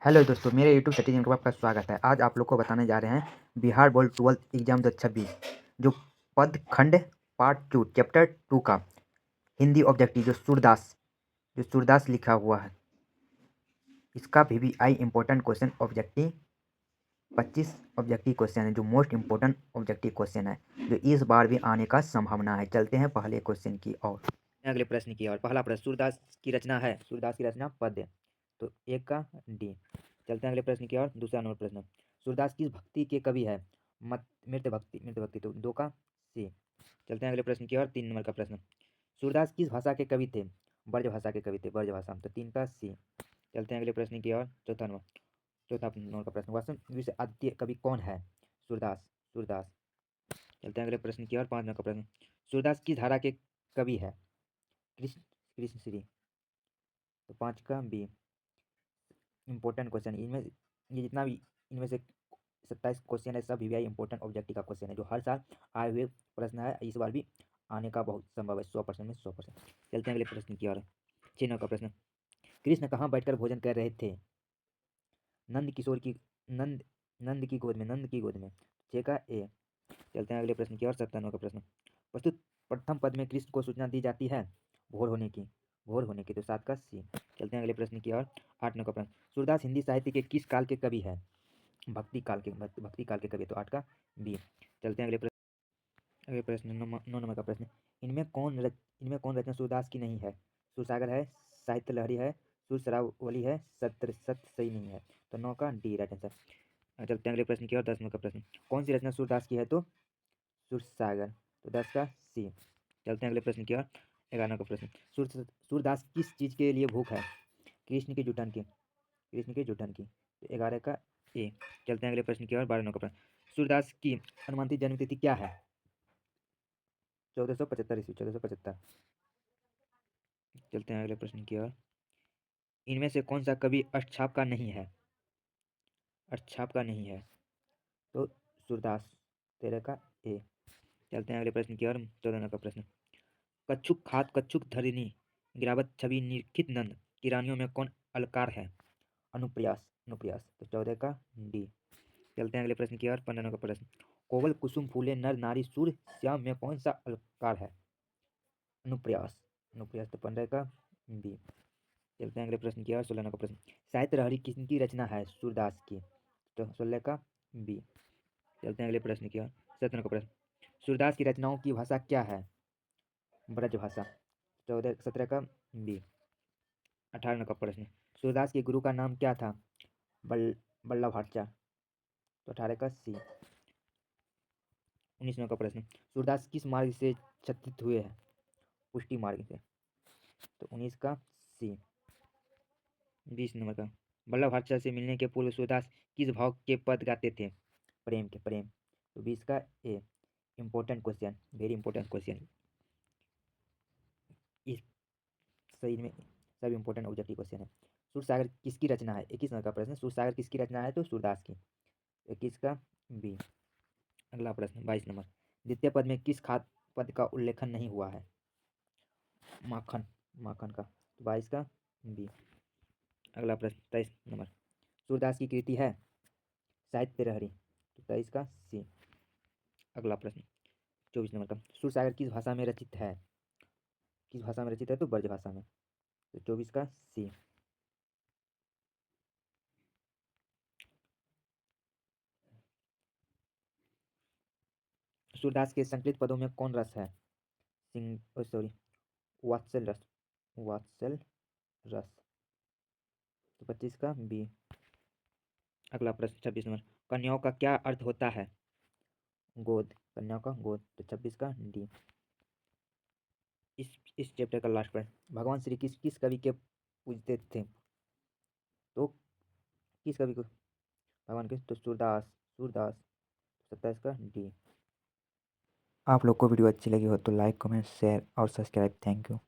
Hello दोस्तों, मेरे YouTube citizen में आपका स्वागत है। आज आप लोग को बताने जा रहे हैं बिहार बोर्ड 12th एग्जाम 2026 जो पद खंड पार्ट 2 चैप्टर 2 का हिंदी ऑब्जेक्टिव जो सूरदास लिखा हुआ है। इसका VVI important question objective 25 objective question है, जो मोस्ट इम्पोर्टेंट ऑब्जेक्टिव क्वेश्चन है, जो इस बार भी आने का संभावना है। चलते हैं पहले क्वेश्चन की ओर, अगले प्रश्न की ओर। पहला प्रश्न, सूरदास की रचना है, सूरदास की रचना पद्य, तो एक का डी। चलते हैं अगले प्रश्न की ओर। दूसरा नंबर प्रश्न, सूरदास किस भक्ति के कवि है? मत मृत भक्ति, तो दो का सी। चलते हैं अगले प्रश्न की ओर। 3 नंबर का प्रश्न, सूरदास किस भाषा के कवि थे? ब्रज भाषा के कवि थे, ब्रज भाषा, तो 3 का सी। चलते हैं अगले प्रश्न की ओर। चौथा नंबर का प्रश्न, विश्व आद्य कवि कौन है? सूरदास, सूरदास। चलते हैं अगले प्रश्न की ओर। 5 नंबर का प्रश्न, सूरदास किस धारा के कवि है? कृष्ण कृष्ण श्री, तो 5 का बी। इंपॉर्टेंट क्वेश्चन इनमें, ये जितना भी इनमें से 27 क्वेश्चन है, सब VVI इंपॉर्टेंट ऑब्जेक्टिव का क्वेश्चन है, जो हर साल आए हुए प्रश्न है। इस बार भी आने का बहुत संभव है, 100% में 100%। चलते हैं अगले प्रश्न की ओर। 6 का प्रश्न, कृष्ण कहाँ बैठकर भोजन कर रहे थे? नंद किशोर की नंद नंद की गोद में, नंद की गोद में, 6 का ए। चलते हैं अगले प्रश्न की ओर। 7 का प्रश्न, प्रस्तुत प्रथम पद में कृष्ण को सूचना दी जाती है भोर होने की, भोर होने की, तो 7 का सी। चलते हैं अगले प्रश्न की ओर। 8 का प्रश्न, सूरदास हिंदी साहित्य के किस काल के कवि है? भक्ति काल के कवि, तो 8 का बी। चलते हैं अगले प्रश्न 9 नंबर का प्रश्न, इनमें कौन रचना सूरदास की नहीं है? सुरसागर है, साहित्य लहरी है, सुर सरावली है, सत सही नहीं है, तो 9 का डी राइट आंसर। चलते हैं अगले प्रश्न की ओर। 10 नंबर का प्रश्न, कौन सी रचना सूरदास की है? तो सुरसागर, तो 10 का सी। चलते हैं अगले प्रश्न की ओर। 11 का प्रश्न, सूरदास किस चीज के लिए भूख है? कृष्ण की जुटन की, कृष्ण की जुटन की, तो 11 का ए। चलते हैं अगले प्रश्न की ओर। 12 का प्रश्न, सूरदास की अनुमानित जन्म तिथि क्या है? 1475 ईस्वी, 1475। चलते हैं अगले प्रश्न की ओर। इनमें से कौन सा कवि अष्टछाप का नहीं है? अष्टछाप का नहीं है, तो सूरदास, 13 का ए। चलते हैं अगले प्रश्न की ओर। 14 का प्रश्न, कच्छुक खात कच्छुक धरिनी गिरावत छवि निरखित नंद की रानियों में कौन अलकार है? अनुप्रयास, अनुप्रयास, तो 14 का डी। चलते हैं अगले प्रश्न की ओर। 15 का प्रश्न, कोवल कुसुम फूले नर नारी सूर्य श्याम में कौन सा अलकार है? अनुप्रयास, अनुप्रयास, तो 15 का बी। चलते हैं अगले प्रश्न की ओर। 16 का प्रश्न, साहित्य लहरी किसकी रचना है? सूरदास की, तो 16 का बी। चलते हैं अगले प्रश्न की ओर। 17 का प्रश्न, सूरदास की रचनाओं की भाषा क्या है? ब्रज भाषा, 17 का बी। 18 का प्रश्न, सूरदास के गुरु का नाम क्या था? बल्लभाचार्य, तो 18 का सी। 19 का प्रश्न, सूरदास किस मार्ग से क्षत्रित हुए हैं? पुष्टि मार्ग से, तो 19 का सी। 20 नंबर का, बल्लभाचार्य से मिलने के पूर्व सूरदास किस भाव के पद गाते थे? प्रेम के, प्रेम, तो 20 का ए। Important question, very important question, इस सही में सब इंपॉर्टेंट ऑब्जेक्टिव क्वेश्चन है। सूरसागर किसकी रचना है? 21 नंबर का प्रश्न, सूरसागर किसकी रचना है? तो सूरदास की, 21 का बी। अगला प्रश्न 22 नंबर, द्वितीय पद में किस खाद्य पद का उल्लेखन नहीं हुआ है? माखन, माखन का, तो 22 का बी। अगला प्रश्न 23 नंबर, सूरदास की कृति है साहित्य लहरी, तो 23 का सी। अगला प्रश्न 24 नंबर का, सूरसागर किस भाषा में रचित है? किस भाषा में रचित है? तो ब्रज भाषा में, तो 24 का सी। सूरदास के संकलित पदों में कौन रस है? सिंह, सॉरी, वात्सल रस, वात्सल रस, तो 25 का बी। अगला प्रश्न 26 नंबर, कन्याओं का क्या अर्थ होता है? गोद, कन्याओं का गोद, तो 26 का डी। इस चैप्टर का लास्ट प्रश्न, भगवान श्री कृष्ण किस कवि के पूजते थे? तो किस कवि को भगवान कृष्ण? तो सूरदास, सूरदास, 27 का डी। आप लोग को वीडियो अच्छी लगी हो तो लाइक कमेंट शेयर और सब्सक्राइब। Thank you.